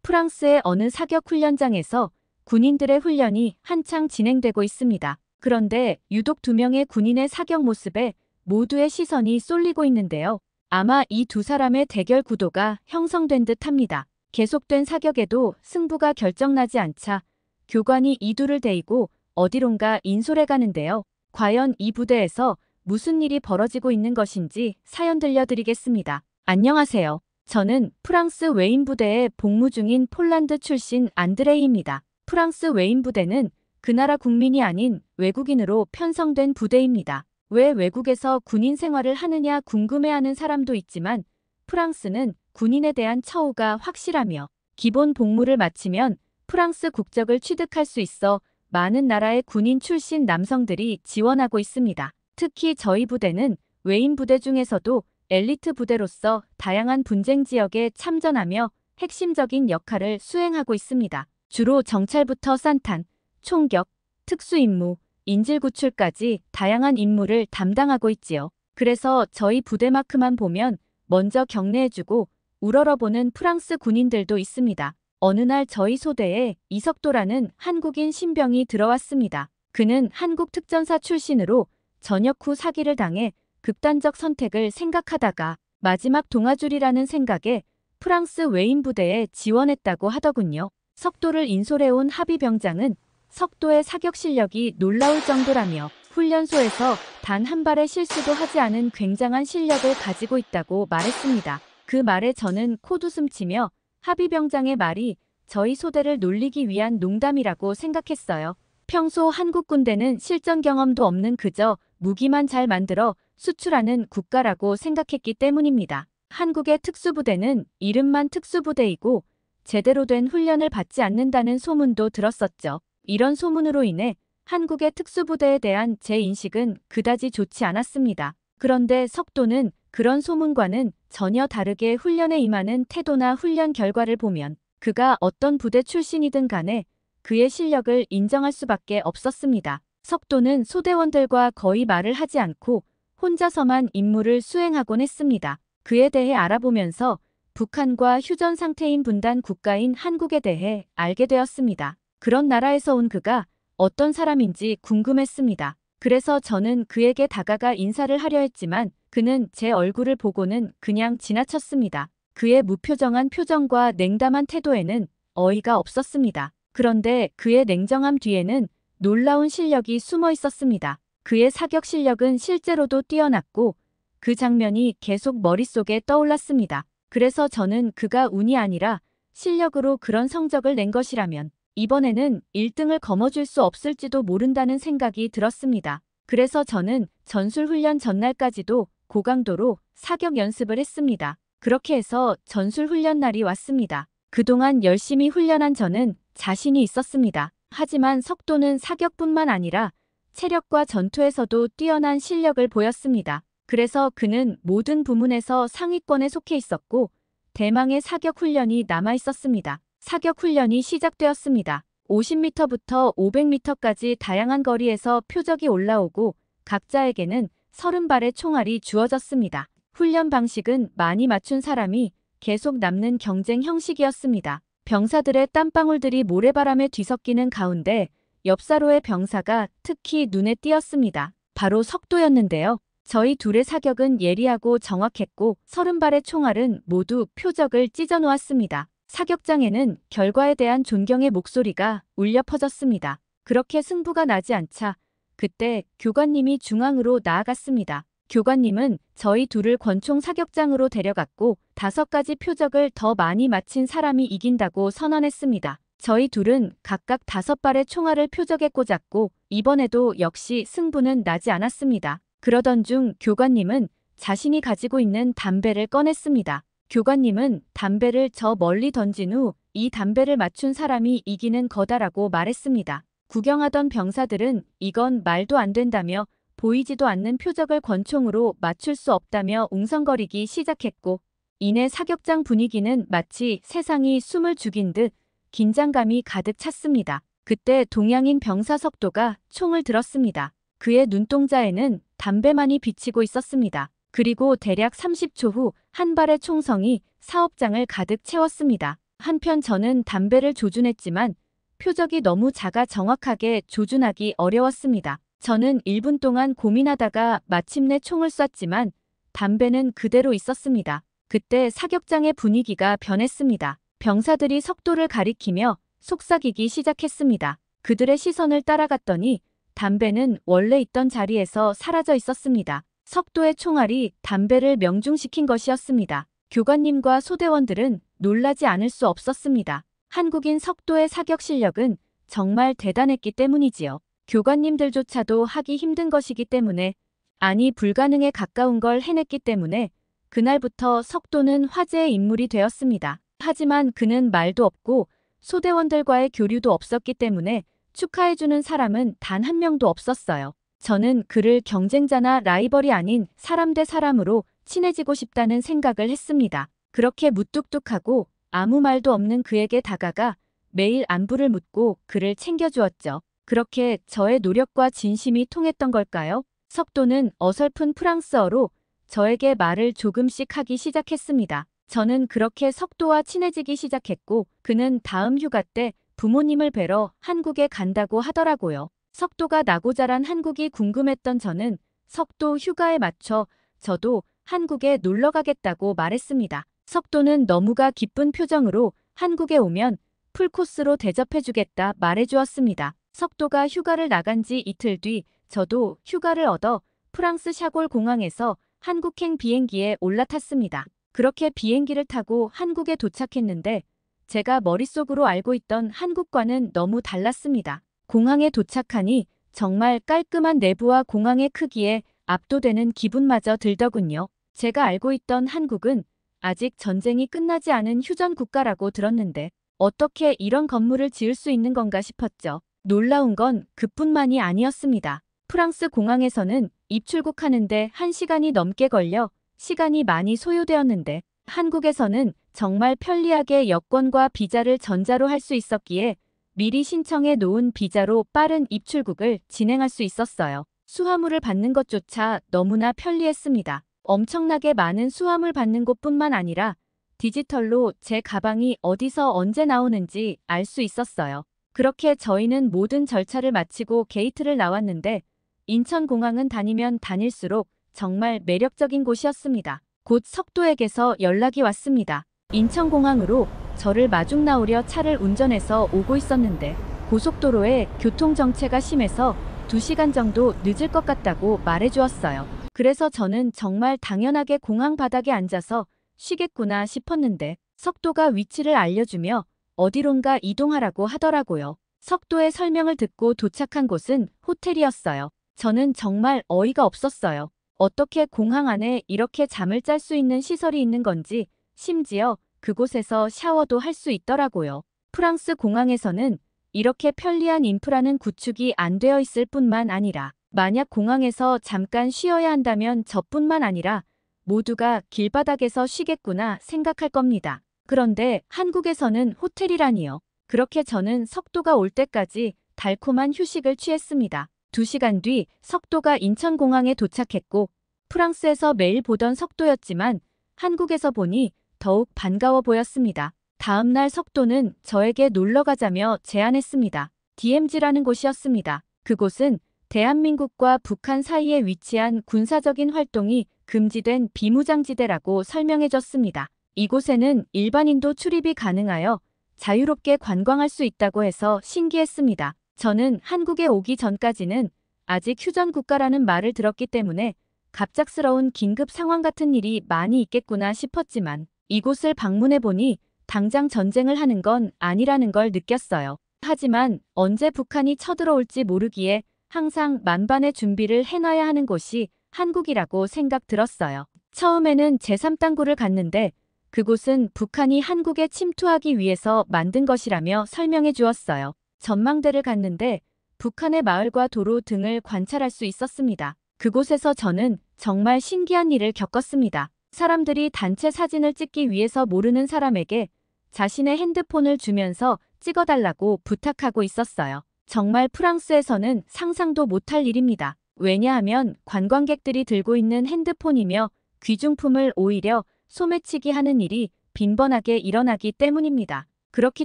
프랑스의 어느 사격 훈련장에서 군인들의 훈련이 한창 진행되고 있습니다. 그런데 유독 두 명의 군인의 사격 모습에 모두의 시선이 쏠리고 있는데요. 아마 이 두 사람의 대결 구도가 형성된 듯합니다. 계속된 사격에도 승부가 결정나지 않자 교관이 이두를 대이고 어디론가 인솔해 가는데요. 과연 이 부대에서 무슨 일이 벌어지고 있는 것인지 사연 들려드리겠습니다. 안녕하세요. 저는 프랑스 웨인 부대에 복무 중인 폴란드 출신 안드레이입니다. 프랑스 웨인 부대는 그 나라 국민이 아닌 외국인으로 편성된 부대입니다. 왜 외국에서 군인 생활을 하느냐 궁금해하는 사람도 있지만 프랑스는 군인에 대한 처우가 확실하며 기본 복무를 마치면 프랑스 국적을 취득할 수 있어 많은 나라의 군인 출신 남성들이 지원하고 있습니다. 특히 저희 부대는 웨인 부대 중에서도 엘리트 부대로서 다양한 분쟁 지역에 참전하며 핵심적인 역할을 수행하고 있습니다. 주로 정찰부터 산탄, 총격, 특수임무, 인질구출까지 다양한 임무를 담당하고 있지요. 그래서 저희 부대마크만 보면 먼저 격려해주고 우러러보는 프랑스 군인들도 있습니다. 어느 날 저희 소대에 이석도라는 한국인 신병이 들어왔습니다. 그는 한국 특전사 출신으로 전역 후 사기를 당해 극단적 선택을 생각하다가 마지막 동아줄이라는 생각에 프랑스 웨인 부대에 지원했다고 하더군요. 석도를 인솔해온 하비병장은 석도의 사격 실력이 놀라울 정도라며 훈련소에서 단 한 발의 실수도 하지 않은 굉장한 실력을 가지고 있다고 말했습니다. 그 말에 저는 코웃음 치며 하비병장의 말이 저희 소대를 놀리기 위한 농담이라고 생각했어요. 평소 한국 군대는 실전 경험도 없는 그저 무기만 잘 만들어 수출하는 국가라고 생각했기 때문입니다. 한국의 특수부대는 이름만 특수부대이고 제대로 된 훈련을 받지 않는다는 소문도 들었었죠. 이런 소문으로 인해 한국의 특수부대에 대한 제 인식은 그다지 좋지 않았습니다. 그런데 석도는 그런 소문과는 전혀 다르게 훈련에 임하는 태도나 훈련 결과를 보면 그가 어떤 부대 출신이든 간에 그의 실력을 인정할 수밖에 없었습니다. 석도는 소대원들과 거의 말을 하지 않고 혼자서만 임무를 수행하곤 했습니다. 그에 대해 알아보면서 북한과 휴전 상태인 분단 국가인 한국에 대해 알게 되었습니다. 그런 나라에서 온 그가 어떤 사람인지 궁금했습니다. 그래서 저는 그에게 다가가 인사를 하려 했지만 그는 제 얼굴을 보고는 그냥 지나쳤습니다. 그의 무표정한 표정과 냉담한 태도에는 어이가 없었습니다. 그런데 그의 냉정함 뒤에는 놀라운 실력이 숨어 있었습니다. 그의 사격 실력은 실제로도 뛰어났고 그 장면이 계속 머릿속에 떠올랐습니다. 그래서 저는 그가 운이 아니라 실력으로 그런 성적을 낸 것이라면 이번에는 1등을 거머쥘 수 없을지도 모른다는 생각이 들었습니다. 그래서 저는 전술훈련 전날까지도 고강도로 사격 연습을 했습니다. 그렇게 해서 전술훈련 날이 왔습니다. 그동안 열심히 훈련한 저는 자신이 있었습니다. 하지만 석도는 사격뿐만 아니라 체력과 전투에서도 뛰어난 실력을 보였습니다. 그래서 그는 모든 부문에서 상위권에 속해 있었고 대망의 사격 훈련이 남아 있었습니다. 사격 훈련이 시작되었습니다. 50m부터 500m까지 다양한 거리에서 표적이 올라오고 각자에게는 30발의 총알이 주어졌습니다. 훈련 방식은 많이 맞춘 사람이 계속 남는 경쟁 형식이었습니다. 병사들의 땀방울들이 모래바람에 뒤섞이는 가운데 옆사로의 병사가 특히 눈에 띄었습니다. 바로 석도였는데요. 저희 둘의 사격은 예리하고 정확했고 30발의 총알은 모두 표적을 찢어 놓았습니다. 사격장에는 결과에 대한 존경의 목소리가 울려 퍼졌습니다. 그렇게 승부가 나지 않자 그때 교관님이 중앙으로 나아갔습니다. 교관님은 저희 둘을 권총 사격장으로 데려갔고 5가지 표적을 더 많이 맞힌 사람이 이긴다고 선언했습니다. 저희 둘은 각각 5발의 총알을 표적에 꽂았고 이번에도 역시 승부는 나지 않았습니다. 그러던 중 교관님은 자신이 가지고 있는 담배를 꺼냈습니다. 교관님은 담배를 저 멀리 던진 후 이 담배를 맞춘 사람이 이기는 거다라고 말했습니다. 구경하던 병사들은 이건 말도 안 된다며 보이지도 않는 표적을 권총으로 맞출 수 없다며 웅성거리기 시작했고 이내 사격장 분위기는 마치 세상이 숨을 죽인 듯 긴장감이 가득 찼습니다. 그때 동양인 병사 석도가 총을 들었습니다. 그의 눈동자에는 담배만이 비치고 있었습니다. 그리고 대략 30초 후 한 발의 총성이 사업장을 가득 채웠습니다. 한편 저는 담배를 조준했지만 표적이 너무 작아 정확하게 조준하기 어려웠습니다. 저는 1분 동안 고민하다가 마침내 총을 쐈지만 담배는 그대로 있었습니다. 그때 사격장의 분위기가 변했습니다. 병사들이 석도를 가리키며 속삭이기 시작했습니다. 그들의 시선을 따라갔더니 담배는 원래 있던 자리에서 사라져 있었습니다. 석도의 총알이 담배를 명중시킨 것이었습니다. 교관님과 소대원들은 놀라지 않을 수 없었습니다. 한국인 석도의 사격 실력은 정말 대단했기 때문이지요. 교관님들조차도 하기 힘든 것이기 때문에, 아니 불가능에 가까운 걸 해냈기 때문에 그날부터 석도는 화제의 인물이 되었습니다. 하지만 그는 말도 없고 소대원들과의 교류도 없었기 때문에 축하해주는 사람은 단 한 명도 없었어요. 저는 그를 경쟁자나 라이벌이 아닌 사람 대 사람으로 친해지고 싶다는 생각을 했습니다. 그렇게 무뚝뚝하고 아무 말도 없는 그에게 다가가 매일 안부를 묻고 그를 챙겨주었죠. 그렇게 저의 노력과 진심이 통했던 걸까요? 석도는 어설픈 프랑스어로 저에게 말을 조금씩 하기 시작했습니다. 저는 그렇게 석도와 친해지기 시작했고 그는 다음 휴가 때 부모님을 뵈러 한국에 간다고 하더라고요. 석도가 나고 자란 한국이 궁금했던 저는 석도 휴가에 맞춰 저도 한국에 놀러 가겠다고 말했습니다. 석도는 너무가 기쁜 표정으로 한국에 오면 풀코스로 대접해주겠다 말해주었습니다. 석도가 휴가를 나간 지 이틀 뒤 저도 휴가를 얻어 프랑스 샤골 공항에서 한국행 비행기에 올라탔습니다. 그렇게 비행기를 타고 한국에 도착했는데 제가 머릿속으로 알고 있던 한국과는 너무 달랐습니다. 공항에 도착하니 정말 깔끔한 내부와 공항의 크기에 압도되는 기분마저 들더군요. 제가 알고 있던 한국은 아직 전쟁이 끝나지 않은 휴전 국가라고 들었는데 어떻게 이런 건물을 지을 수 있는 건가 싶었죠. 놀라운 건 그뿐만이 아니었습니다. 프랑스 공항에서는 입출국하는데 1시간이 넘게 걸려 시간이 많이 소요되었는데 한국에서는 정말 편리하게 여권과 비자를 전자로 할 수 있었기에 미리 신청해 놓은 비자로 빠른 입출국을 진행할 수 있었어요. 수화물을 받는 것조차 너무나 편리했습니다. 엄청나게 많은 수화물 받는 곳뿐만 아니라 디지털로 제 가방이 어디서 언제 나오는지 알 수 있었어요. 그렇게 저희는 모든 절차를 마치고 게이트를 나왔는데 인천공항은 다니면 다닐수록 정말 매력적인 곳이었습니다. 곧 석도에게서 연락이 왔습니다. 인천공항으로 저를 마중 나오려 차를 운전해서 오고 있었는데 고속도로에 교통정체가 심해서 2시간 정도 늦을 것 같다고 말해주었어요. 그래서 저는 정말 당연하게 공항 바닥에 앉아서 쉬겠구나 싶었는데 석도가 위치를 알려주며 어디론가 이동하라고 하더라고요. 석도의 설명을 듣고 도착한 곳은 호텔이었어요. 저는 정말 어이가 없었어요. 어떻게 공항 안에 이렇게 잠을 짤 수 있는 시설이 있는 건지, 심지어 그곳에서 샤워도 할 수 있더라고요. 프랑스 공항에서는 이렇게 편리한 인프라는 구축이 안 되어 있을 뿐만 아니라 만약 공항에서 잠깐 쉬어야 한다면 저뿐만 아니라 모두가 길바닥에서 쉬겠구나 생각할 겁니다. 그런데 한국에서는 호텔이라니요. 그렇게 저는 석도가 올 때까지 달콤한 휴식을 취했습니다. 2시간 뒤 석도가 인천공항에 도착했고 프랑스에서 매일 보던 석도였지만 한국에서 보니 더욱 반가워 보였습니다. 다음 날 석도는 저에게 놀러 가자며 제안했습니다. DMZ라는 곳이었습니다. 그곳은 대한민국과 북한 사이에 위치한 군사적인 활동이 금지된 비무장지대라고 설명해줬습니다. 이곳에는 일반인도 출입이 가능하여 자유롭게 관광할 수 있다고 해서 신기했습니다. 저는 한국에 오기 전까지는 아직 휴전 국가라는 말을 들었기 때문에 갑작스러운 긴급 상황 같은 일이 많이 있겠구나 싶었지만 이곳을 방문해보니 당장 전쟁을 하는 건 아니라는 걸 느꼈어요. 하지만 언제 북한이 쳐들어올지 모르기에 항상 만반의 준비를 해놔야 하는 곳이 한국이라고 생각 들었어요. 처음에는 제3당구를 갔는데 그곳은 북한이 한국에 침투하기 위해서 만든 것이라며 설명해 주었어요. 전망대를 갔는데 북한의 마을과 도로 등을 관찰할 수 있었습니다. 그곳에서 저는 정말 신기한 일을 겪었습니다. 사람들이 단체 사진을 찍기 위해서 모르는 사람에게 자신의 핸드폰을 주면서 찍어달라고 부탁하고 있었어요. 정말 프랑스에서는 상상도 못할 일입니다. 왜냐하면 관광객들이 들고 있는 핸드폰이며 귀중품을 오히려 소매치기 하는 일이 빈번하게 일어나기 때문입니다. 그렇기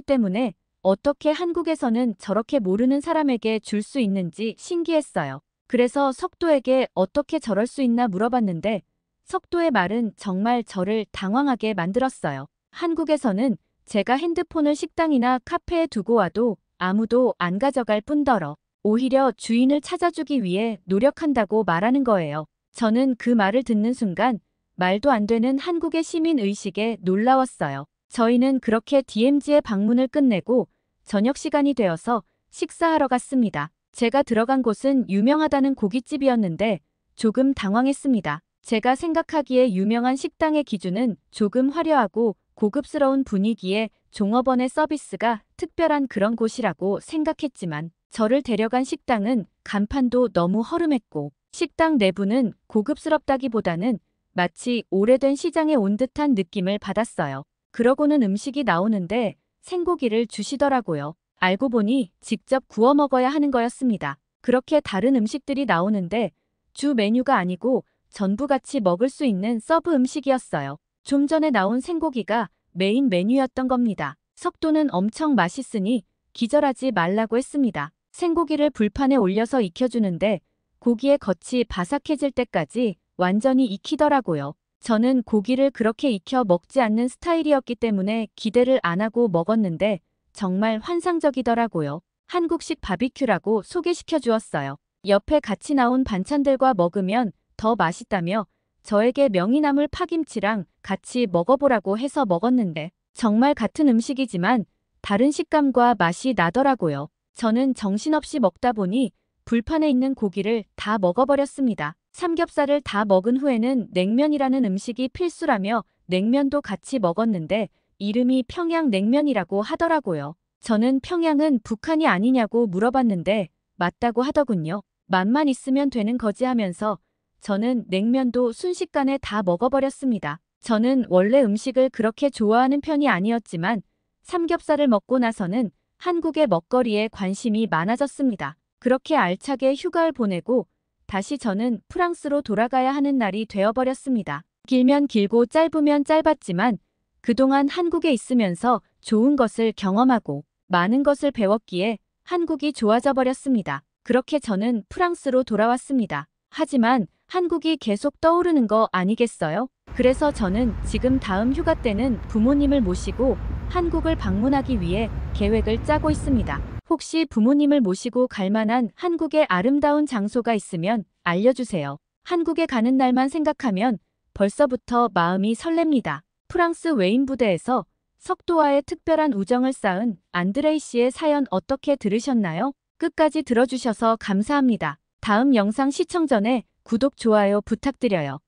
때문에 어떻게 한국에서는 저렇게 모르는 사람에게 줄 수 있는지 신기했어요. 그래서 석도에게 어떻게 저럴 수 있나 물어봤는데 석도의 말은 정말 저를 당황하게 만들었어요. 한국에서는 제가 핸드폰을 식당이나 카페에 두고 와도 아무도 안 가져갈 뿐더러 오히려 주인을 찾아주기 위해 노력한다고 말하는 거예요. 저는 그 말을 듣는 순간 말도 안 되는 한국의 시민 의식에 놀라웠어요. 저희는 그렇게 DMZ의 방문을 끝내고 저녁 시간이 되어서 식사하러 갔습니다. 제가 들어간 곳은 유명하다는 고깃집이었는데 조금 당황했습니다. 제가 생각하기에 유명한 식당의 기준은 조금 화려하고 고급스러운 분위기에 종업원의 서비스가 특별한 그런 곳이라고 생각했지만 저를 데려간 식당은 간판도 너무 허름했고 식당 내부는 고급스럽다기보다는 마치 오래된 시장에 온 듯한 느낌을 받았어요. 그러고는 음식이 나오는데 생고기를 주시더라고요. 알고 보니 직접 구워 먹어야 하는 거였습니다. 그렇게 다른 음식들이 나오는데 주 메뉴가 아니고 전부 같이 먹을 수 있는 서브 음식이었어요. 좀 전에 나온 생고기가 메인 메뉴였던 겁니다. 석도는 엄청 맛있으니 기절하지 말라고 했습니다. 생고기를 불판에 올려서 익혀주는데 고기의 겉이 바삭해질 때까지 완전히 익히더라고요. 저는 고기를 그렇게 익혀 먹지 않는 스타일이었기 때문에 기대를 안 하고 먹었는데 정말 환상적이더라고요. 한국식 바비큐라고 소개시켜 주었어요. 옆에 같이 나온 반찬들과 먹으면 더 맛있다며 저에게 명이나물 파김치랑 같이 먹어보라고 해서 먹었는데 정말 같은 음식이지만 다른 식감과 맛이 나더라고요. 저는 정신없이 먹다 보니 불판에 있는 고기를 다 먹어버렸습니다. 삼겹살을 다 먹은 후에는 냉면이라는 음식이 필수라며 냉면도 같이 먹었는데 이름이 평양냉면이라고 하더라고요. 저는 평양은 북한이 아니냐고 물어봤는데 맞다고 하더군요. 맛만 있으면 되는 거지 하면서 저는 냉면도 순식간에 다 먹어버렸습니다. 저는 원래 음식을 그렇게 좋아하는 편이 아니었지만 삼겹살을 먹고 나서는 한국의 먹거리에 관심이 많아졌습니다. 그렇게 알차게 휴가를 보내고 다시 저는 프랑스로 돌아가야 하는 날이 되어버렸습니다. 길면 길고 짧으면 짧았지만 그동안 한국에 있으면서 좋은 것을 경험하고 많은 것을 배웠기에 한국이 좋아져 버렸습니다. 그렇게 저는 프랑스로 돌아왔습니다. 하지만 한국이 계속 떠오르는 거 아니겠어요? 그래서 저는 지금 다음 휴가 때는 부모님을 모시고 한국을 방문하기 위해 계획을 짜고 있습니다. 혹시 부모님을 모시고 갈 만한 한국의 아름다운 장소가 있으면 알려주세요. 한국에 가는 날만 생각하면 벌써부터 마음이 설렙니다. 프랑스 외인 부대에서 석도와의 특별한 우정을 쌓은 안드레이 씨의 사연 어떻게 들으셨나요? 끝까지 들어주셔서 감사합니다. 다음 영상 시청 전에 구독, 좋아요 부탁드려요.